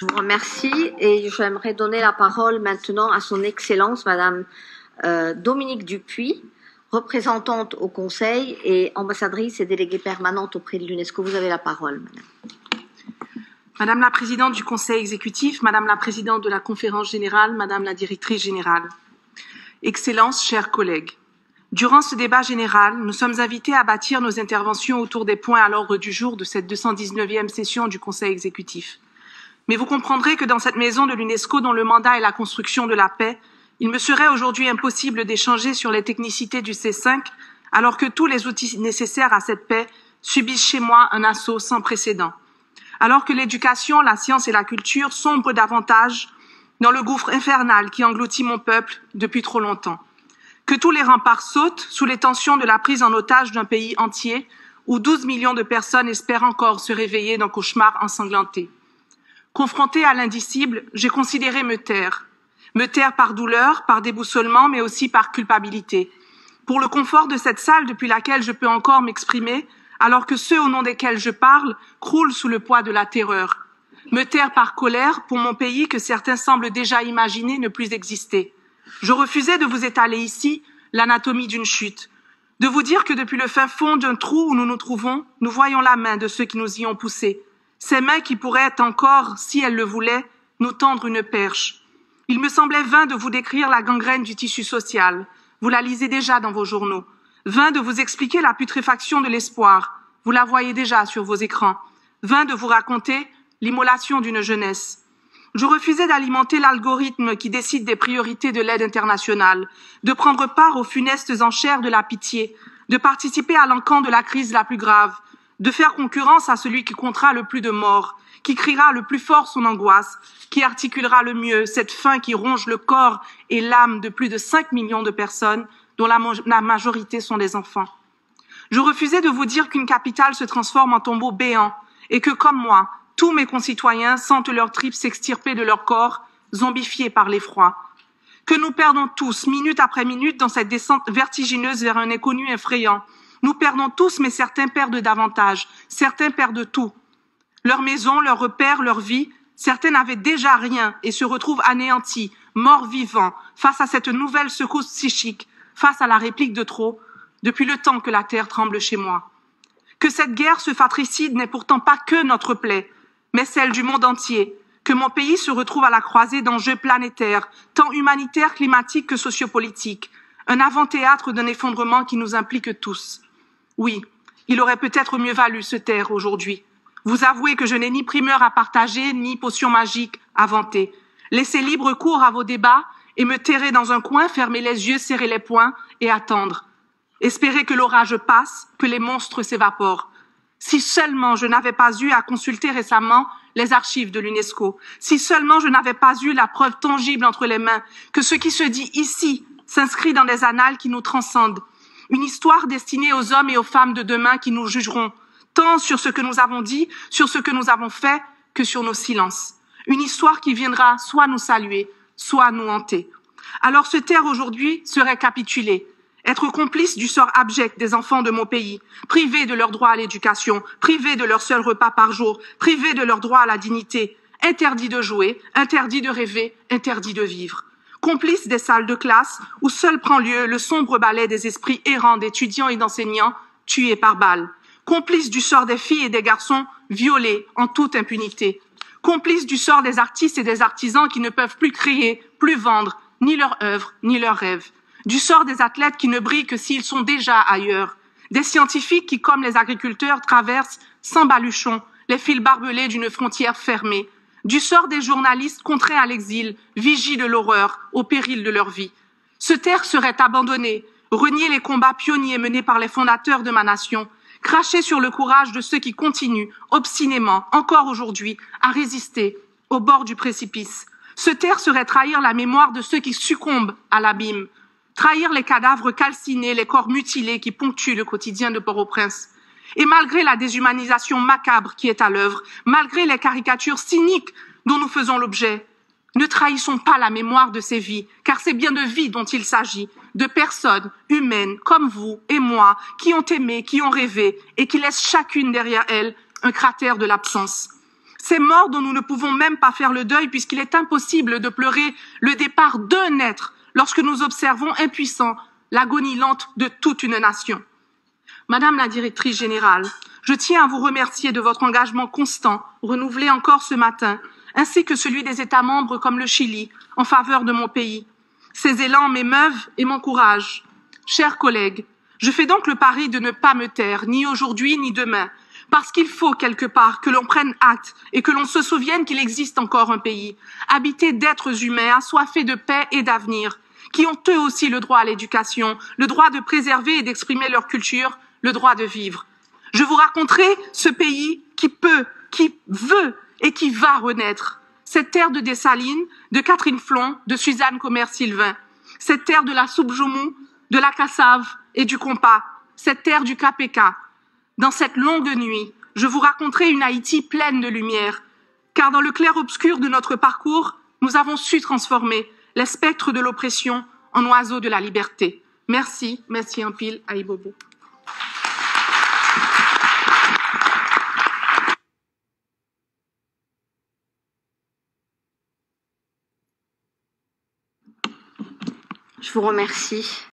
Je vous remercie et j'aimerais donner la parole maintenant à son Excellence, Madame Dominique Dupuy, représentante au Conseil et ambassadrice et déléguée permanente auprès de l'UNESCO. Vous avez la parole, Madame. Madame la Présidente du Conseil exécutif, Madame la Présidente de la Conférence générale, Madame la Directrice générale, Excellences, chers collègues, durant ce débat général, nous sommes invités à bâtir nos interventions autour des points à l'ordre du jour de cette 219e session du Conseil exécutif. Mais vous comprendrez que dans cette maison de l'UNESCO, dont le mandat est la construction de la paix, il me serait aujourd'hui impossible d'échanger sur les technicités du C5, alors que tous les outils nécessaires à cette paix subissent chez moi un assaut sans précédent. Alors que l'éducation, la science et la culture sombrent davantage dans le gouffre infernal qui engloutit mon peuple depuis trop longtemps. Que tous les remparts sautent sous les tensions de la prise en otage d'un pays entier où 12 millions de personnes espèrent encore se réveiller d'un cauchemar ensanglanté. Confrontée à l'indicible, j'ai considéré me taire. Me taire par douleur, par déboussolement, mais aussi par culpabilité. Pour le confort de cette salle depuis laquelle je peux encore m'exprimer, alors que ceux au nom desquels je parle croulent sous le poids de la terreur. Me taire par colère pour mon pays que certains semblent déjà imaginer ne plus exister. Je refusais de vous étaler ici l'anatomie d'une chute, de vous dire que depuis le fin fond d'un trou où nous nous trouvons, nous voyons la main de ceux qui nous y ont poussés. Ces mains qui pourraient encore, si elles le voulaient, nous tendre une perche. Il me semblait vain de vous décrire la gangrène du tissu social. Vous la lisez déjà dans vos journaux. Vain de vous expliquer la putréfaction de l'espoir. Vous la voyez déjà sur vos écrans. Vain de vous raconter l'immolation d'une jeunesse. Je refusais d'alimenter l'algorithme qui décide des priorités de l'aide internationale, de prendre part aux funestes enchères de la pitié, de participer à l'encan de la crise la plus grave, de faire concurrence à celui qui comptera le plus de morts, qui criera le plus fort son angoisse, qui articulera le mieux cette faim qui ronge le corps et l'âme de plus de 5 millions de personnes, dont la majorité sont des enfants. Je refusais de vous dire qu'une capitale se transforme en tombeau béant et que, comme moi, tous mes concitoyens sentent leurs tripes s'extirper de leur corps, zombifiés par l'effroi. Que nous perdons tous, minute après minute, dans cette descente vertigineuse vers un inconnu effrayant. Nous perdons tous, mais certains perdent davantage, certains perdent tout. Leur maison, leurs repères, leur vie, certains n'avaient déjà rien et se retrouvent anéantis, morts vivants, face à cette nouvelle secousse psychique, face à la réplique de trop, depuis le temps que la terre tremble chez moi. Que cette guerre, ce fratricide n'est pourtant pas que notre plaie, mais celle du monde entier, que mon pays se retrouve à la croisée d'enjeux planétaires, tant humanitaires, climatiques que sociopolitiques, un avant-théâtre d'un effondrement qui nous implique tous. Oui, il aurait peut-être mieux valu se taire aujourd'hui. Vous avouez que je n'ai ni primeur à partager, ni potion magique à vanter. Laissez libre cours à vos débats et me tairez dans un coin, fermer les yeux, serrer les poings et attendre. Espérer que l'orage passe, que les monstres s'évaporent. Si seulement je n'avais pas eu à consulter récemment les archives de l'UNESCO, si seulement je n'avais pas eu la preuve tangible entre les mains que ce qui se dit ici s'inscrit dans des annales qui nous transcendent, une histoire destinée aux hommes et aux femmes de demain qui nous jugeront, tant sur ce que nous avons dit, sur ce que nous avons fait, que sur nos silences. Une histoire qui viendra soit nous saluer, soit nous hanter. Alors se taire aujourd'hui serait capituler, être complice du sort abject des enfants de mon pays, privés de leur droit à l'éducation, privés de leur seul repas par jour, privés de leur droit à la dignité, interdits de jouer, interdits de rêver, interdits de vivre. Complices des salles de classe où seul prend lieu le sombre ballet des esprits errants d'étudiants et d'enseignants tués par balles. Complices du sort des filles et des garçons violés en toute impunité. Complices du sort des artistes et des artisans qui ne peuvent plus créer, plus vendre, ni leur œuvre, ni leurs rêves. Du sort des athlètes qui ne brillent que s'ils sont déjà ailleurs. Des scientifiques qui, comme les agriculteurs, traversent sans baluchon les fils barbelés d'une frontière fermée. Du sort des journalistes contraints à l'exil, vigies de l'horreur, au péril de leur vie. Se taire serait abandonner, renier les combats pionniers menés par les fondateurs de ma nation, cracher sur le courage de ceux qui continuent, obstinément, encore aujourd'hui, à résister au bord du précipice. Se taire serait trahir la mémoire de ceux qui succombent à l'abîme, trahir les cadavres calcinés, les corps mutilés qui ponctuent le quotidien de Port-au-Prince. Et malgré la déshumanisation macabre qui est à l'œuvre, malgré les caricatures cyniques dont nous faisons l'objet, ne trahissons pas la mémoire de ces vies, car c'est bien de vies dont il s'agit, de personnes humaines comme vous et moi, qui ont aimé, qui ont rêvé et qui laissent chacune derrière elles un cratère de l'absence. Ces morts dont nous ne pouvons même pas faire le deuil puisqu'il est impossible de pleurer le départ d'un être lorsque nous observons impuissants l'agonie lente de toute une nation. Madame la directrice générale, je tiens à vous remercier de votre engagement constant, renouvelé encore ce matin, ainsi que celui des États membres comme le Chili, en faveur de mon pays. Ces élans m'émeuvent et m'encouragent. Chers collègues, je fais donc le pari de ne pas me taire, ni aujourd'hui ni demain, parce qu'il faut quelque part que l'on prenne acte et que l'on se souvienne qu'il existe encore un pays, habité d'êtres humains, assoiffés de paix et d'avenir, qui ont eux aussi le droit à l'éducation, le droit de préserver et d'exprimer leur culture, le droit de vivre. Je vous raconterai ce pays qui peut, qui veut et qui va renaître. Cette terre de Dessalines, de Catherine Flon, de Suzanne Comer-Sylvain. Cette terre de la soupe Joumou, de la cassave et du compas. Cette terre du KPK. Dans cette longue nuit, je vous raconterai une Haïti pleine de lumière. Car dans le clair-obscur de notre parcours, nous avons su transformer les spectres de l'oppression en oiseaux de la liberté. Merci, merci un pile, Aïbobo. Je vous remercie.